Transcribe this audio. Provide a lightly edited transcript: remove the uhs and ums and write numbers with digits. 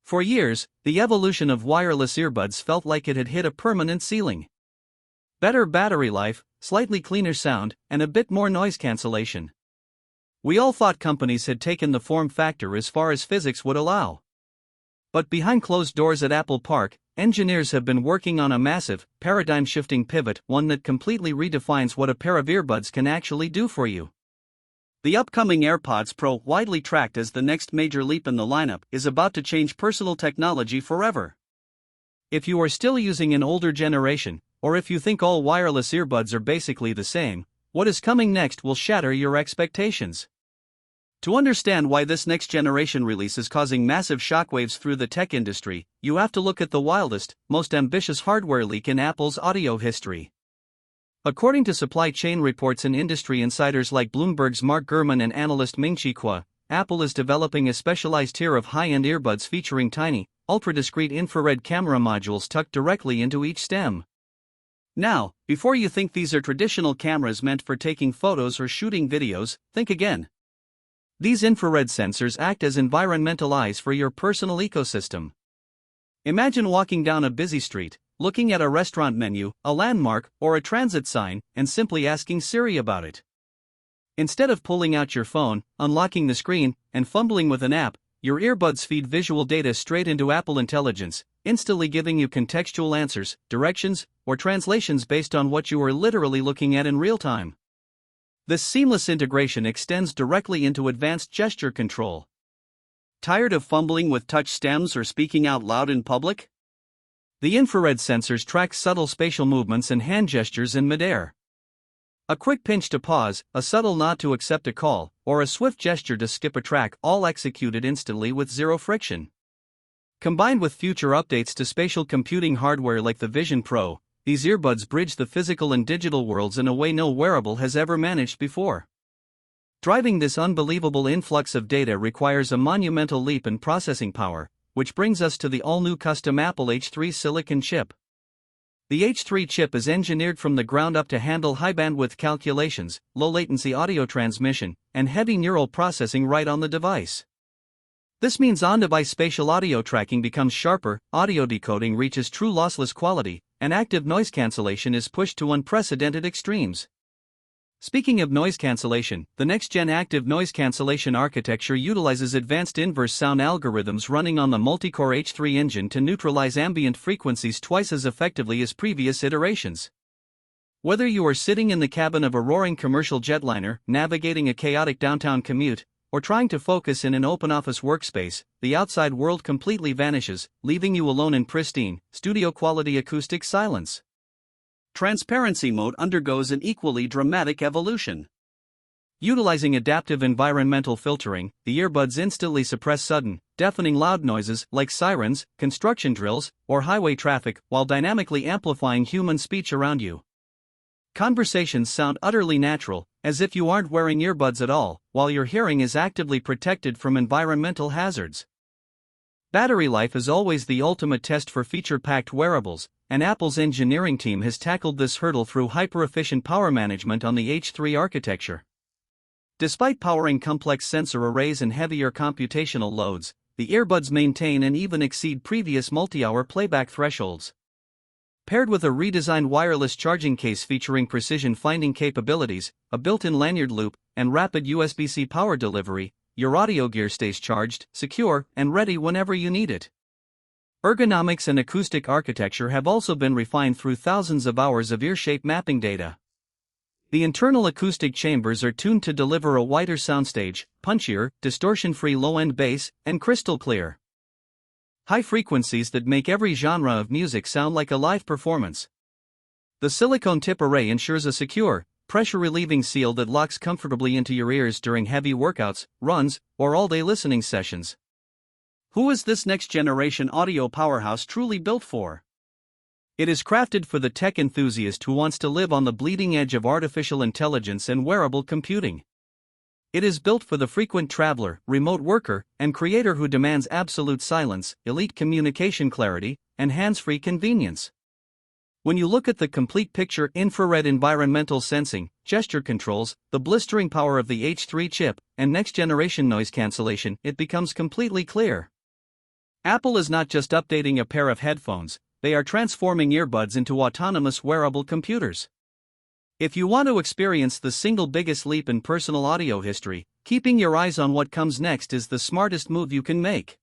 For years, the evolution of wireless earbuds felt like it had hit a permanent ceiling. Better battery life, slightly cleaner sound, and a bit more noise cancellation. We all thought companies had taken the form factor as far as physics would allow. But behind closed doors at Apple Park, engineers have been working on a massive, paradigm-shifting pivot, one that completely redefines what a pair of earbuds can actually do for you. The upcoming AirPods Pro, widely tracked as the next major leap in the lineup, is about to change personal technology forever. If you are still using an older generation, or if you think all wireless earbuds are basically the same, what is coming next will shatter your expectations. To understand why this next generation release is causing massive shockwaves through the tech industry, you have to look at the wildest, most ambitious hardware leak in Apple's audio history. According to supply chain reports and industry insiders like Bloomberg's Mark Gurman and analyst Ming-Chi Kuo, Apple is developing a specialized tier of high-end earbuds featuring tiny, ultra-discreet infrared camera modules tucked directly into each stem. Now, before you think these are traditional cameras meant for taking photos or shooting videos, think again. These infrared sensors act as environmental eyes for your personal ecosystem. Imagine walking down a busy street, looking at a restaurant menu, a landmark, or a transit sign, and simply asking Siri about it. Instead of pulling out your phone, unlocking the screen, and fumbling with an app, your earbuds feed visual data straight into Apple Intelligence, instantly giving you contextual answers, directions, or translations based on what you are literally looking at in real time. This seamless integration extends directly into advanced gesture control. Tired of fumbling with touch stems or speaking out loud in public? The infrared sensors track subtle spatial movements and hand gestures in midair. A quick pinch to pause, a subtle nod to accept a call, or a swift gesture to skip a track, all executed instantly with zero friction. Combined with future updates to spatial computing hardware like the Vision Pro, these earbuds bridge the physical and digital worlds in a way no wearable has ever managed before. Driving this unbelievable influx of data requires a monumental leap in processing power, which brings us to the all-new custom Apple H3 silicon chip. The H3 chip is engineered from the ground up to handle high-bandwidth calculations, low-latency audio transmission, and heavy neural processing right on the device. This means on-device spatial audio tracking becomes sharper, audio decoding reaches true lossless quality, and active noise cancellation is pushed to unprecedented extremes. Speaking of noise cancellation, the next-gen active noise cancellation architecture utilizes advanced inverse sound algorithms running on the multi-core H3 engine to neutralize ambient frequencies twice as effectively as previous iterations. Whether you are sitting in the cabin of a roaring commercial jetliner, navigating a chaotic downtown commute, or trying to focus in an open office workspace, the outside world completely vanishes, leaving you alone in pristine, studio-quality acoustic silence. Transparency mode undergoes an equally dramatic evolution. Utilizing adaptive environmental filtering, the earbuds instantly suppress sudden, deafening loud noises like sirens, construction drills, or highway traffic, while dynamically amplifying human speech around you. Conversations sound utterly natural, as if you aren't wearing earbuds at all, while your hearing is actively protected from environmental hazards. Battery life is always the ultimate test for feature-packed wearables, and Apple's engineering team has tackled this hurdle through hyper-efficient power management on the H3 architecture. Despite powering complex sensor arrays and heavier computational loads, the earbuds maintain and even exceed previous multi-hour playback thresholds. Paired with a redesigned wireless charging case featuring precision finding capabilities, a built-in lanyard loop, and rapid USB-C power delivery, your audio gear stays charged, secure, and ready whenever you need it. Ergonomics and acoustic architecture have also been refined through thousands of hours of ear shape mapping data. The internal acoustic chambers are tuned to deliver a wider soundstage, punchier, distortion-free low-end bass, and crystal clear. High frequencies that make every genre of music sound like a live performance. The silicone tip array ensures a secure, pressure-relieving seal that locks comfortably into your ears during heavy workouts, runs, or all-day listening sessions. Who is this next-generation audio powerhouse truly built for? It is crafted for the tech enthusiast who wants to live on the bleeding edge of artificial intelligence and wearable computing. It is built for the frequent traveler, remote worker, and creator who demands absolute silence, elite communication clarity, and hands-free convenience. When you look at the complete picture: infrared environmental sensing, gesture controls, the blistering power of the H3 chip, and next-generation noise cancellation, it becomes completely clear. Apple is not just updating a pair of headphones, they are transforming earbuds into autonomous wearable computers. If you want to experience the single biggest leap in personal audio history, keeping your eyes on what comes next is the smartest move you can make.